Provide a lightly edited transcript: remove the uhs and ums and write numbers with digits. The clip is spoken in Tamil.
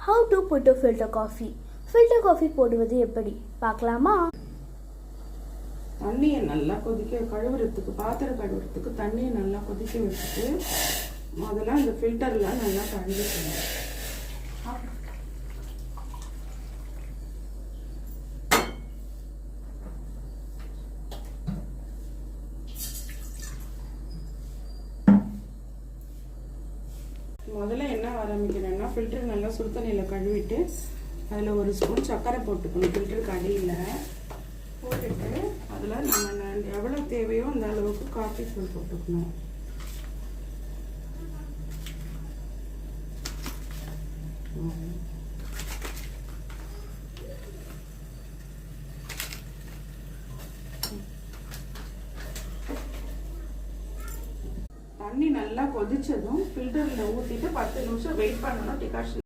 How to put a filter coffee? Filter coffee போடுவது எப்படி பார்க்கலாமா? தண்ணியை நல்லா கழுவுறதுக்கு பாத்திரம் கழுவுறதுக்கு தண்ணியை நல்லா கொதிக்க வச்சுட்டு முதல்ல இந்த ஃபில்டர்லாம் நல்லா கழுவிக்கணும். முதல்ல என்ன ஆரம்பிக்கிறேன்னா ஃபில்டர் நல்லா சுடு தண்ணியில் கழுவிட்டு அதில் ஒரு ஸ்பூன் சர்க்கரை போட்டுக்கணும். ஃபில்டருக்கு அடியில் போட்டுட்டு அதில் நம்ம எவ்வளோ தேவையோ அந்த அளவுக்கு காஃபி தூள் போட்டுக்கணும். தண்ணி நல்லா கொதிச்சதும் ஃபில்டரில் ஊற்றிட்டு 10 நிமிஷம் வெயிட் பண்ணணும். டிகாஷன்